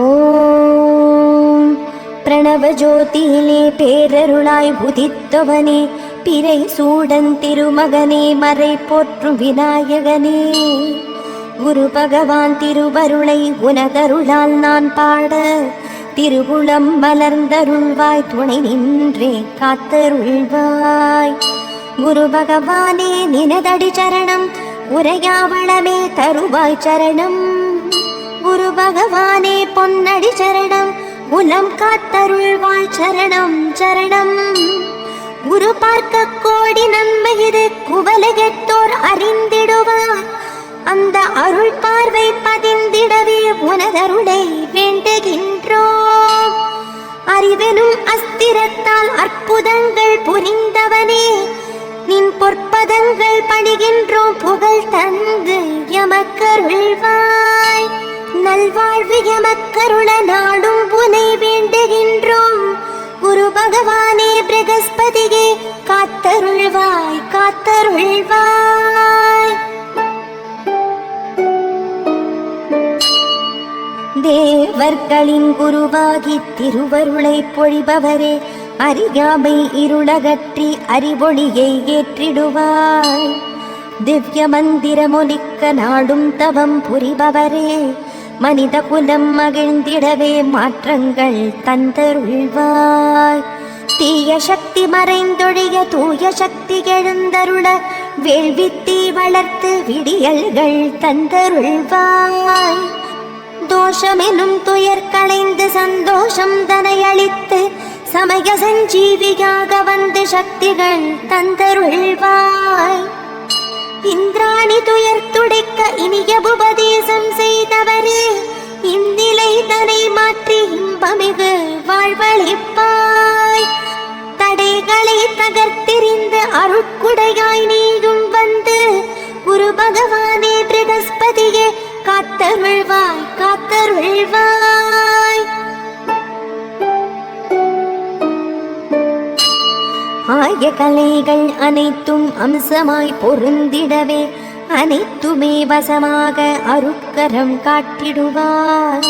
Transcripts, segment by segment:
ஓம் பிரணவ ஜோதியிலே பேரருளாய் உதித்தவனே, பிறை சூடன் திருமகனே, மறை போற்றும் விநாயகனே, குரு பகவான் திருவருளை உனதருளால் நான் பாட, திருவுளம் மலர்ந்தருள்வாய், துணை நின்றே காத்தருள்வாய். குரு பகவானே நினதடி சரணம், உரையாவளமே தருவாய் சரணம். குரு பகவானே பொன்னடி சரணம், உலம் காத்தருள்வாய் சரணம் சரணம். குரு பார்க்க கோடி நன்மை இது, குவலகத்தோர் அறிந்திடுவார், அந்த அருள் பார்வை பதிந்திடவே உனதருளை வேண்டுகின்றோம். அறிவெனும் அஸ்திரத்தால் அற்புதங்கள் புரிந்தவனே, நின் பொற்பதங்கள் பணிகின்றோம், புகழ் தந்து எமக்கருள்வாய். நல்வாழ்வு எமக்கருள நாடும் புனை வேண்டுகின்றோம். குரு பகவானே பிரகஸ்பதியே காத்தருள்வாய் காத்தருள்வாய். தேவர்களின் குருவாகி திருவருளை பொழிபவரே, அறியாமை இருளகற்றி அறிவொளியை ஏற்றிடுவாய். திவ்ய மந்திரமொலிக்க நாடும் தவம் புரிபவரே, மனித குலம் மகிழ்ந்திடவே மாற்றங்கள் தந்தருள்வாய். தீய சக்தி மறைந்தொழிய தூய சக்தி எழுந்தருள, வேள்வித்தீ வளர்த்து விடியல்கள் தந்தருள்வாய். தோஷமெனும் துயர் களைந்து சந்தோஷம் தனையளித்து, சமய சஞ்சீவியாக வந்து சக்திகள் தந்தருள்வாய். இந்திராணி துயர் துடைக்க இனிய உபதேசம் செய்தவரே, இந்நிலை தனை மாற்றி இன்பமிகு வாழ்வளிப்பாய். தடைகளை தகர்த்தெறிந்து அருட்குடையாய் நீயும் வந்து, குரு பகவானே பிரகஸ்பதியே காத்தருள்வாய் காத்தருள்வாய். ஆய கலைகள் அனைத்தும் அம்சமாய் பொருந்திடவே, அனைத்துமே வசமாக அருட்கரம் காட்டிடுவார்.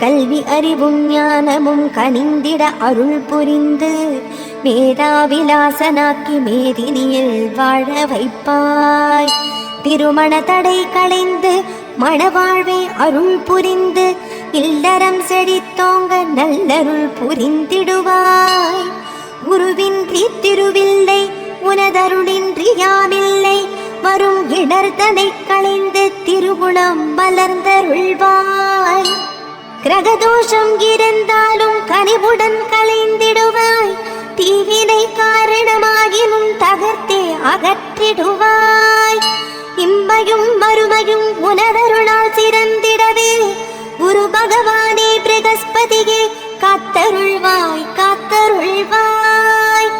கல்வி அறிவும் ஞானமும் கனிந்திட அருள் புரிந்து, மேதாவிலாசனாக்கி மேதினியில் வாழ வைப்பாய். திருமண தடை களைந்து மணவாழ்வை அருள் புரிந்து, இல்லறம் செழித்தோங்க நல்லருள் புரிந்திடுவாய். குருவின்றி திருவில்லை, உனதருளின்றி யாமில்லை, வரும் இடர்தனை களைந்து திருகுணம் மலர்ந்தருள்வாய். கிரகதோஷம் இருந்தாலும் கனிவுடன் களைந்திடுவாய். தீவினை காரணமாகினும் தகர்த்தே அகற்றிடுவாய். இம்மையும் மறுமையும் உனதருளால் சிறந்திடவே, குரு பகவானே பிரகஸ்பதியே காத்தருள்வாய் காத்தருள்வாய்.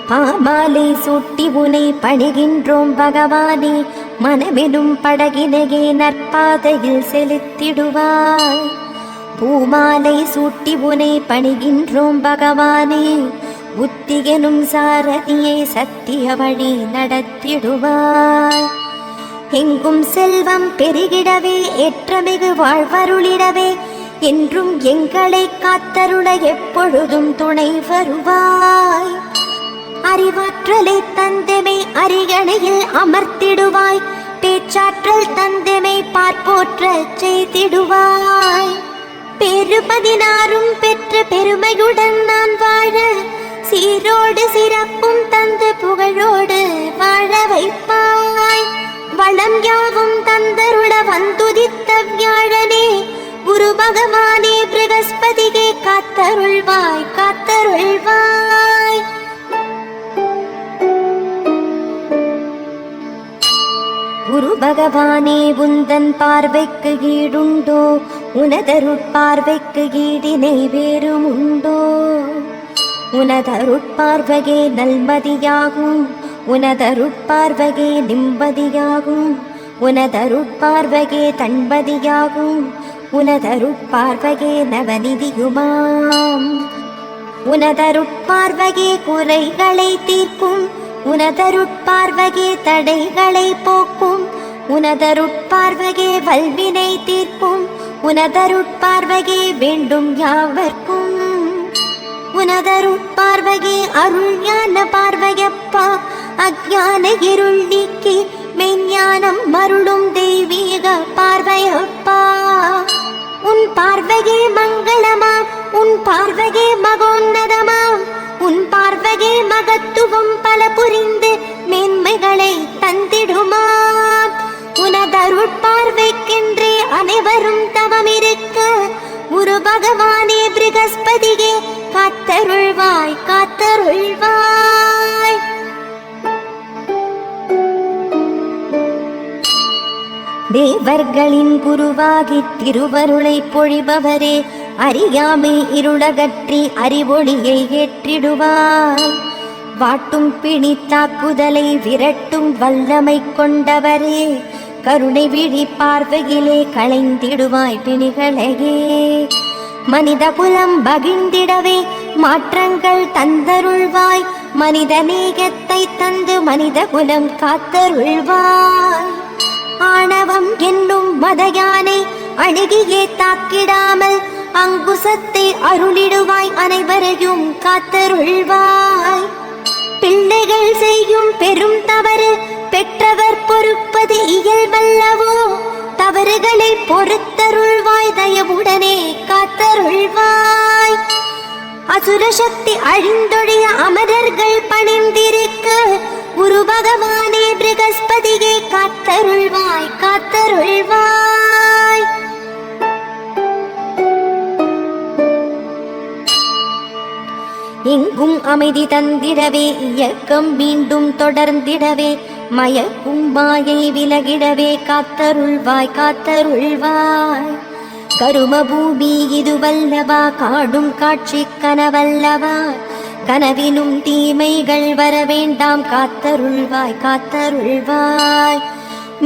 பாமாலை சூட்டி உனை பணிகின்றோம் பகவானே, மனமெனும் படகினையே நற்பாதையில் செலுத்திடுவாய். பூமாலை சூட்டி உனை பணிகின்றோம் பகவானே, புத்தியெனும் சாரதியை சத்திய வழி நடத்திடுவாய். எங்கும் செல்வம் பெருகிடவே, ஏற்றமிகு வாழ்வருளிடவே, என்றும் எங்களை காத்தருள எப்பொழுதும் துணை வருவாய். அறிவாற்றலை தந்தமை அரியணையில் அமர்த்திடுவாய். பேச்சாற்றல் தந்தமை பார்ப்போற்ற செய்திடுவாய். பேரு 16 பெற்ற பெருமையுடன் நான் வாழ, சீரோடு சிறப்பும் தந்து புகழோடு வாழ வைப்பாய். வளம் யாவும் தந்தருள வந்துதித்த வியாழனே, குரு பகவானே பிரகஸ்பதியே காத்தருள்வாய் காத்தருள்வாய். குரு பகவானே உந்தன் பார்வைக்கு ஈடுண்டோ, உனதருட்பார்வைக்கு ஈடினை வேறும் உண்டோ. உனதருட்பார்வையே நல்மதியாகும், உனதருட்பார்வையே நிம்மதியாகும், உனதருட்பார்வையே தன்பதியாகும், உனதருட்பார்வையே நவநிதியுமாம். உனதருட்பார்வையே குறைகளை தீர்க்கும், உனதருட்பார்வையே தடைகளை போக்கும், உனதருட்பார்வையே வல்வினை தீர்க்கும் உனதருட்பார்வையே வேண்டும் யாவர்க்கும் உனதருட்பார்வையே அருள் ஞான பார்வையப்பா அஞ்ஞான இருள் நீக்கி மெஞ்ஞானம் மருளும் தெய்வீக பார்வையப்பா உன் பார்வையே மங்களமாம் உன் பார்வையே மகோன்னதமாம் உன் பார்வையே மகத்துவம் பல புரிந்து மேன்மைகளை தந்திடுமாம் உனதருட்பார்வைக்கென்றே அனைவரும் தவம் இருக்க குரு பகவானே ப்ரகஸ்பதியே காத்தருள்வாய் காத்தருள்வாய். தேவர்களின் குருவாகி திருவருளை பொழிபவரே அறியாமை இருளகற்றி அறிவொளியை ஏற்றிடுவாய். வாட்டும் பிணி தாக்குதலை விரட்டும் வல்லமை கொண்டவரே கருணை விழி பார்வையிலே களைந்திடுவாய் பிணிகளையே. மனித குலம் பகிர்ந்திடவே மாற்றங்கள் தந்தருள்வாய் மனித நேயத்தை தந்து மனித குலம் காத்தருள்வாய். ஆணவம் என்னும் மதயானை அணுகியே தாக்கிடாமல் அங்குசத்தை அருளிடுவாய் அனைவரையும் காத்தருள்வாய். பிள்ளைகள் செய்யும் பெரும் தவறு பெற்றவர் பொறுப்பது இயல்பல்லவோ தவறுகளை பொறுத்தருள்வாய் தயவுடனே காத்தருள்வாய். அசுர சக்தி அழிந்தொழிய அமரர்கள் பணிந்திருக்க குரு பகவானே ப்ரகஸ்பதியே காத்தருள்வாய் காத்தருள்வாய். எங்கும் அமைதி தந்திடவே இயக்கம் மீண்டும் தொடர்ந்திடவே மயக்கும் மாயை விலகிடவே காத்தருள்வாய் காத்தருள்வாய். கரும பூமி இதுவல்லவா காடும் காட்சி கனவல்லவா கனவிலும் தீமைகள் வர வேண்டாம் காத்தருள்வாய் காத்தருள்வாய்.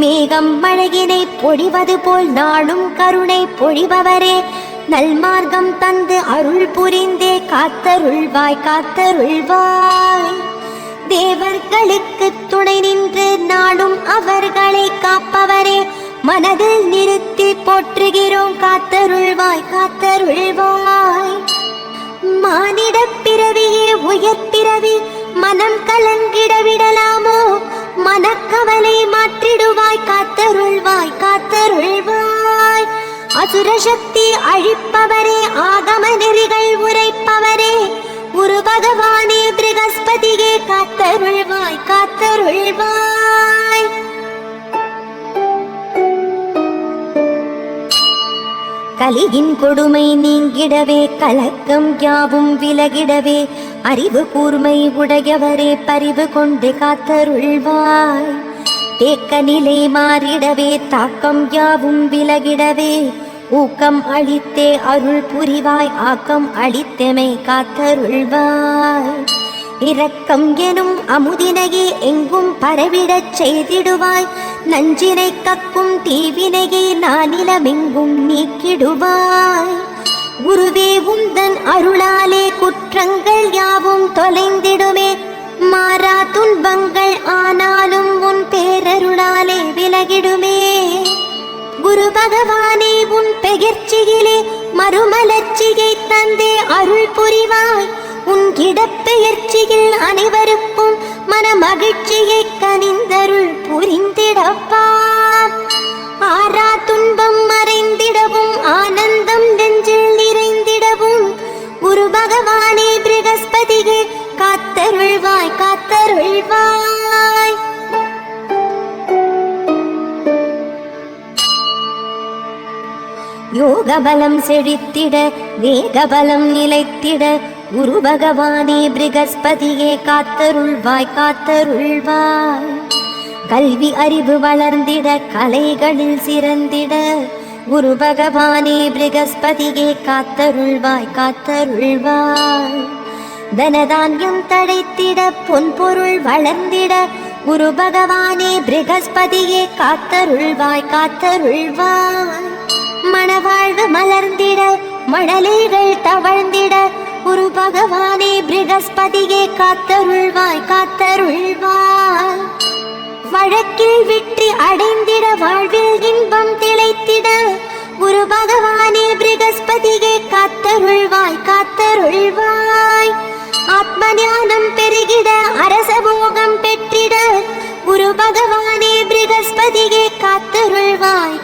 மேகம் மழையினை பொழிவது போல் நாளும் கருணை பொழிபவரே நல்மார்க்கம் தந்து அருள் புரிந்தே காத்தருள்வாய் காத்தருள்வாய். தேவர்களுக்கு துணை நின்று நாளும் அவர்களை காப்பவரே மனதில் நிறுத்தி போற்றுகிறோம் காத்தருள்வாய் காத்தருள்வாய். மானிட பிறவியே உயர்பிறவி மனம் கலங்கிட விடலாமோ மனக்கவலை மாற்றிடுவாய் காத்தருள்வாய் காத்தருள்வாய். அசுர சக்தி அழிப்பவரே ஆகம நெறிகள் உரைப்பவரே குரு பகவானே ப்ரகஸ்பதியே காத்தருள்வாய் காத்தருள்வாய். கலியின் கொடுமை நீங்கிடவே கலக்கம் யாவும் விலகிடவே அறிவு கூர்மை உடையவரே பரிவு கொண்டு காத்தருள்வாய். தேக்க நிலை மாறிடவே தாக்கம் யாவும் விலகிடவே ஊக்கம் அளித்தே அருள் புரிவாய் ஆக்கம் அளித்தமை காத்தருள்வாய். இரக்கம் எனும் அமுதினையே எங்கும் பரவிடச் செய்திடுவாய் நஞ்சினை கக்கும் தீவினையே நானிலமெங்கும் நீக்கிடுவாய். குருவே உந்தன் அருளாலே குற்றங்கள் யாவும் தொலைந்திடுமே மாறா துன்பங்கள் ஆனாலும் உன் பேரருளாலே விலகிடுமே. குரு பகவானே உன் பெயர்ச்சியிலே மறுமலர்ச்சியை தந்தே அருள் புரிவாய். உன் இடப்பெயர்ச்சியில் அனைவருக்கும் மன மகிழ்ச்சியை கனிந்தருள் புரிந்திடப்பா. ஆறா துன்பம் மறைந்திடவும் ஆனந்தம் நெஞ்சில் நிறைந்திடவும் குரு பகவானே ப்ரகஸ்பதியே காத்தருள்வாய் காத்தருள்வாய். யோக பலம் செழித்திட வேக பலம் நிலைத்திட குரு பகவானே ப்ரகஸ்பதியே காத்தருள்வாய் காத்தருள்வாய். கல்வி அறிவு வளர்ந்திட கலைகளில் சிறந்திட குரு பகவானே ப்ரகஸ்பதியே காத்தருள்வாய் காத்தருள்வாய். தனதான்யம் தழைத்திட பொன்பொருள் வளர்ந்திட குரு பகவானே ப்ரகஸ்பதியே காத்தருள்வாய் காத்தருள்வாய். மணவாழ்வு மலர்ந்திட மழலைகள் தவழ்ந்திட குரு பகவானே ப்ரகஸ்பதியே காத்தருள்வாய் காத்தருள்வாய். வழக்கில் வெற்றி அடைந்திட வாழ்வில் இன்பம் திளைத்திட குரு பகவானே பிருகஸ்பதியே காத்தருள்வாய் காத்தருள்வாய். ஆத்ம ஞானம் பெருகிட அரச போகம் பெற்றிட குரு பகவானே பிருகஸ்பதியே காத்தருள்வாய்